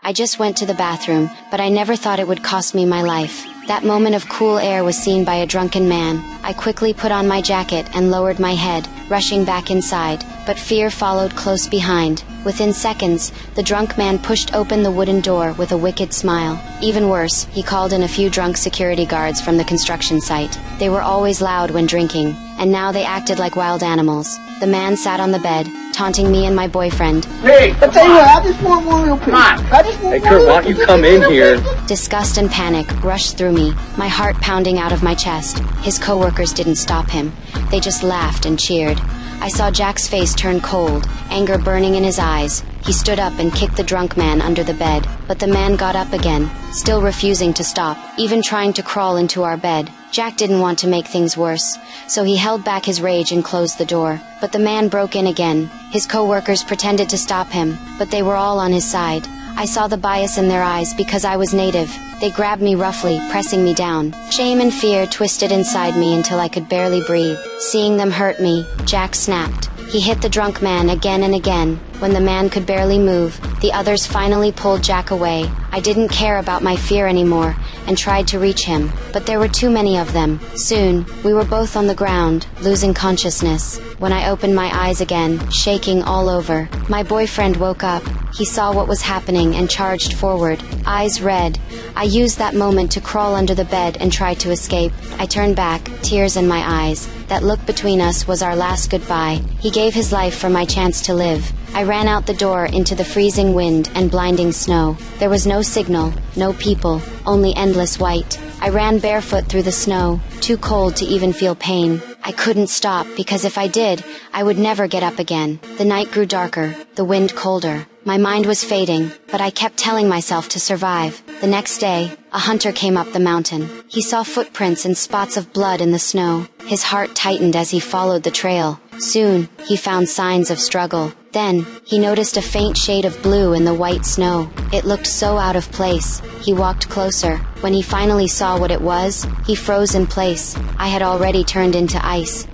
I just went to the bathroom, but I never thought it would cost me my life. That moment of cool air was seen by a drunken man. I quickly put on my jacket and lowered my head, rushing back inside, but fear followed close behind. Within seconds, the drunk man pushed open the wooden door with a wicked smile. Even worse, he called in a few drunk security guards from the construction site. They were always loud when drinking, and now they acted like wild animals. The man sat on the bed, taunting me and my boyfriend. Hey, I tell you what, I just want one little piece. I just want Hey, Kurt, why don't you come in here? Disgust and panic rushed through me, my heart pounding out of my chest. His coworkers didn't stop him. They just laughed and cheered. I saw Jack's face turn cold, anger burning in his eyes. He stood up and kicked the drunk man under the bed, but the man got up again, still refusing to stop, even trying to crawl into our bed. Jack didn't want to make things worse, so he held back his rage and closed the door. But the man broke in again. His coworkers pretended to stop him, but they were all on his side. I saw the bias in their eyes because I was native. They grabbed me roughly, pressing me down. Shame and fear twisted inside me until I could barely breathe. Seeing them hurt me, Jack snapped. He hit the drunk man again and again. When the man could barely move, the others finally pulled Jack away. I didn't care about my fear anymore and tried to reach him, but there were too many of them. Soon, we were both on the ground, losing consciousness. When I opened my eyes again, shaking all over, my boyfriend woke up. He saw what was happening and charged forward, eyes red. I used that moment to crawl under the bed and try to escape. I turned back, tears in my eyes. That look between us was our last goodbye. He gave his life for my chance to live. I ran out the door into the freezing wind and blinding snow. There was no signal, no people, only endless white. I ran barefoot through the snow, too cold to even feel pain. I couldn't stop because if I did, I would never get up again. The night grew darker, the wind colder. My mind was fading, but I kept telling myself to survive. The next day, a hunter came up the mountain. He saw footprints and spots of blood in the snow. His heart tightened as he followed the trail. Soon, he found signs of struggle. Then, he noticed a faint shade of blue in the white snow. It looked so out of place. He walked closer. When he finally saw what it was, he froze in place. I had already turned into ice.